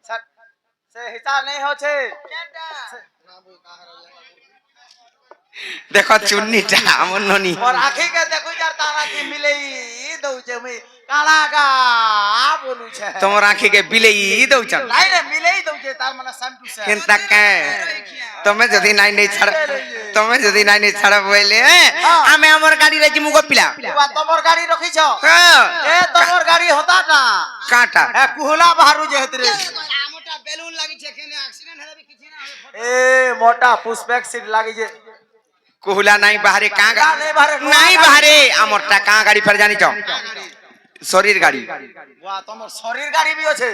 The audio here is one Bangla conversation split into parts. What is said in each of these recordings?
से हिसाब नहीं होछे देखो चुन्नीटा हमर ननी और आखी के देखो यार तारा की मिलेई दउचे मैं काला का बोलू छे तोमर आँखी के बिलेई दउछन नहीं रे मिलेई दउचे तार माने सेम टू सेम केनता के तमे जदी नाइ नै छाड़ तमे जदी नाइ नै छाड़ बोले आमे हमर गाड़ी रे जिमु गोपिला बा तोमर गाड़ी रखी छ हां ए तोमर गाड़ी होता ना काटा ए कुहला बाहरू जे हेतरे मोटा बेलून लागि छे केने एक्सीडेंट हेले भी किछि ना ए मोटा पुष्पक सीट लागी जे कुहला नाइ बाहरे का नहीं बाहरे हमरटा का गाड़ी पर जानी छ शरीर गाड़ी वाह तोमर शरीर गाड़ी भी होछे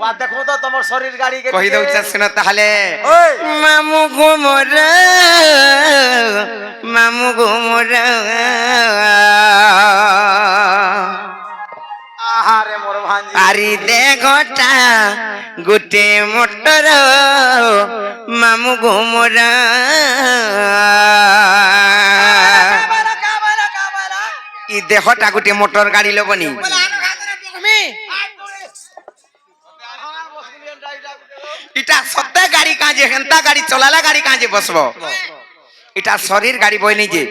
वाह देखो तो तोमर शरीर गाड़ी के कहि दउछ सुन ताहले ओए मामू घुमर आहारे मोर भांजी आरी देखटा गुटे मोटर मामू घुमर इ देखटा गुटे मोटर गाड़ी लोबनी इटा सत्ता गाड़ी काजे हेंता गाड़ी चलाला गाड़ी काजे बसबो इटा शरीर गाड़ी बय नै जे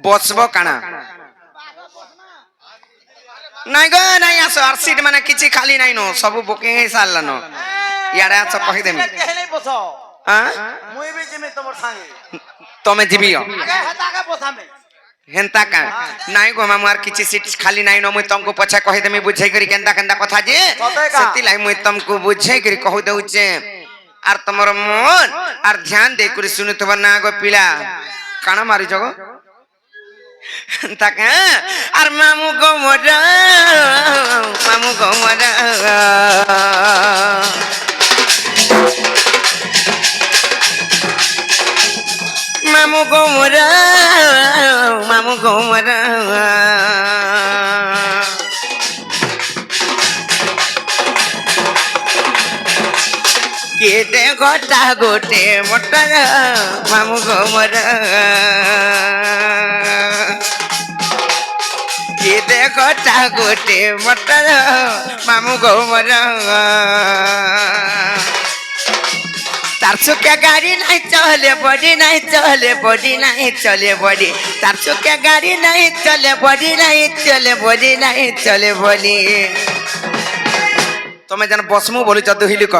बसबो काना নাই গো নাই আসো আর সিট মানে কিছু খালি নাই নো সব বুকিং হই সারলানো ইয়াড়ে আছো কहि দেমি के नहीं बसो हां मुई भी जिमे तोमर संगे तमे जिबियो आगे हता के बसा में हेंता का নাই গো মামু আর কিছু সিট খালি নাই নো মুই তমকো পछा কहि দেমি বুঝাই করি কেনতা কেনতা কথা যে সত্যি লাই মুই তমকো বুঝাই করি কহ দেউছে আর তোমার মন আর ধ্যান দে করি শুনতবা না গো পিলা কানা মারি জগো তাকে আর মামু গোমর মামু গোমর মামু গোমর মামু গোমর কে দেখটা গোটে মোটর মামু গোমর কে দেখটা গোটে মোটর মামু গোমর তার চোখে গাড়ি নাই চলে বডি নাই চলে বডি নাই চলে বডি তার চোখে গাড়ি নাই চলে বডি নাই চলে বডি নাই চলে বলি তুমি জান বসমু বলি যদ হিলি ক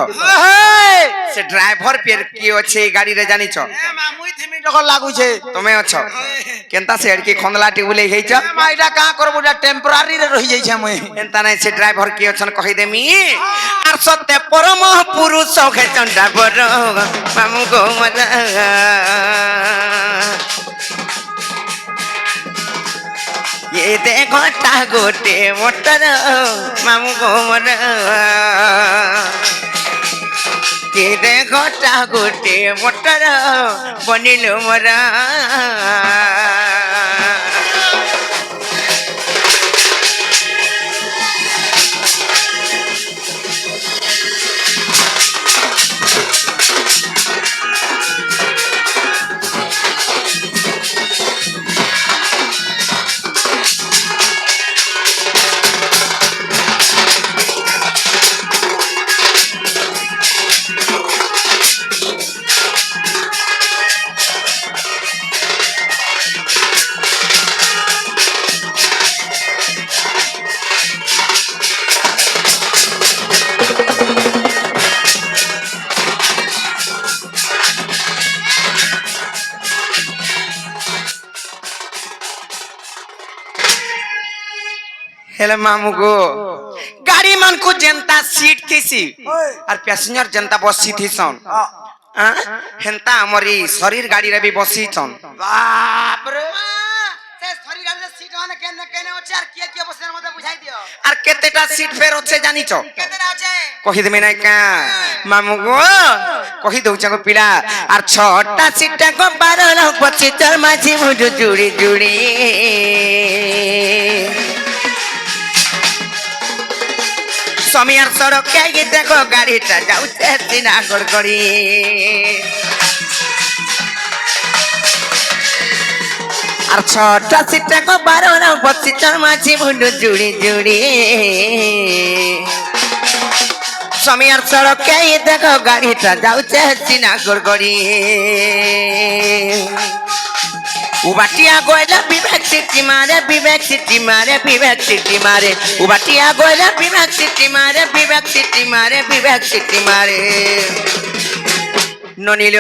সে ড্রাইভার পের কি আছে গাড়ি রে জানি ছ ए मामुई थिमी डकर लागू छे তুমি অছ কেনতা সে কি খন্দলাটি বলে হেইছ माइडा का करबो डा टेम्पररी रे रहि जाई छे मुई এনতা নাই সে ড্রাইভার কি আছেন কহি দেমি আর সত্যে পরম পুরুষ হে চন্ডা বড় মামু গো মজা ये देखो ता गोटे मोटर मामू गो मरा ये देखो ता गोटे मोटर बनिलो मरा हेले मामू गो गाड़ी मन को जनता सीट थीसी और पैसेंजर जनता बसी थी सन हेंता हमरी शरीर गाड़ी रे भी बसी छन बाप रे से शरीर गाड़ी सीट माने केने केने होचे आर के बसने मते बुझाई दियो और केतेटा सीट फेर होचे जानी छ केतेटा होचे कहि देमे नै का मामू गो कहि दउ छ गो पिला और छटा सीट को 12 लोग 25 माझी मुडु जुड़ी जुड़ी समियार सड़क के देखो गाड़ीटा जाउछे सिना गड़गड़ी और छटा सीट को 12 लोग 25 माझी मुडु जुड़ी जुड़ी সমিয়ার সড়কে দেখো গাড়িটা যাচ্ছে চিনা গড়গড়ি উবাটিয়া গয়লা বিবেক সিটি মারে বিবেক সিটি মারে বিবেক সিটি মারে উবাটিয়া গয়লা বিবেক সিটি মারে বিবেক সিটি মারে বিবেক সিটি মারে ননিল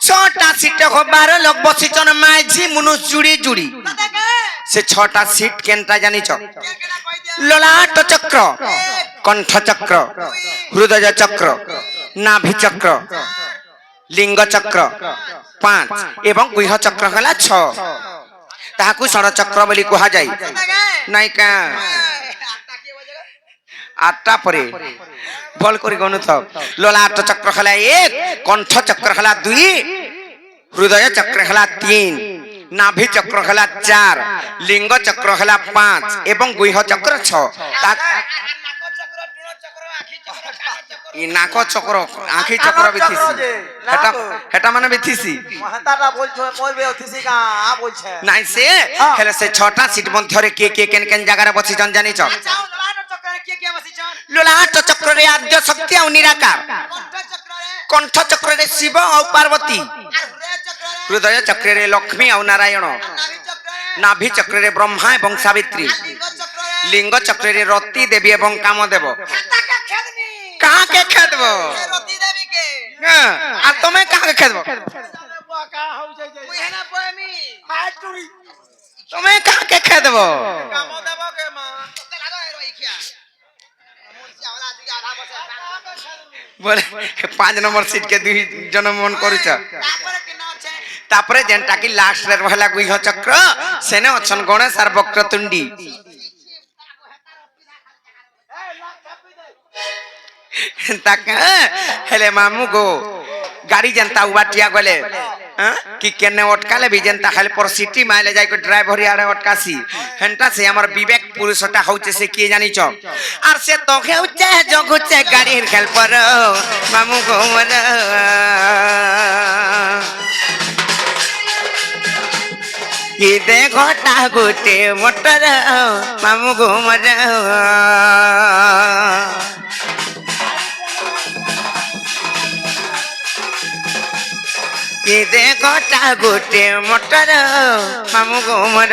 6টা সিট 12 লোক বসিছন মাঝি মুনু জুড়ি জুড়ি সে 6টা সিট কেনটা জানিছ ললাট চক্র কণ্ঠ চক্র হৃদয় চক্র নাভি চক্র লিঙ্গ চক্র 5 এবং গুহ চক্র হলা 6 তাহাকু ষড় চক্র বলি কুহা যাই নাই কা 8টা পরে বল করি গণু তো ললাট চক্র হলা 1 কণ্ঠ চক্র হলা 2 হৃদয় চক্র হলা 3 নাভি চক্র হলা 4 লিঙ্গ চক্র হলা 5 এবং গুহ চক্র 6 ই নাক চক্র আঁখি চক্র বিথিসি হেটা মানে বিথিসি মাতাটা বলবে অতিসি কা বলছে নাই সে হেলে সে 6টা সিট মধ্যরে কে কে কেন কেন জায়গায় বসিছন জানিছ ললাট চক্রে আদ্য শক্তি আর নিরাকার কণ্ঠ চক্রে শিব আর পার্বতী হৃদয় চক্রে লক্ষ্মী আর নারায়ণ নাভি চক্রে ব্রহ্মা এবং সাবিত্রী লিঙ্গ চক্রে রতি দেবী এবং কামদেব কাকে খেদব আর তুমি কাকে খেদব তুমি কাকে খেদব বলে 5 নম্বর সিট কে 2 জন মন করুছ তারপরে যেনটা কি লাস্ট রে রহলা গুহ চক্র সেনে অছন গণেশ আর বক্রতুণ্ডী তাকে হেলে মামু গো গাড়ি যেনতা উবাটিয়া গলে কি কেনে অটকালে বি যেনতা খালি পর সিটি মাইলে যাই কো ড্রাইভার আড়ে অটকাছি হেনটা সে আমার বিবেক পুরুষটা হচ্ছে সে কি জানিছ আর সে তোকে হচ্ছে জগুচ্ছে গাড়ির খেল পর মামু গো মর কি দেখোটা গোটে মোটর মামু গো মর কি দেখোটা গোটে মোটর মামু গো মর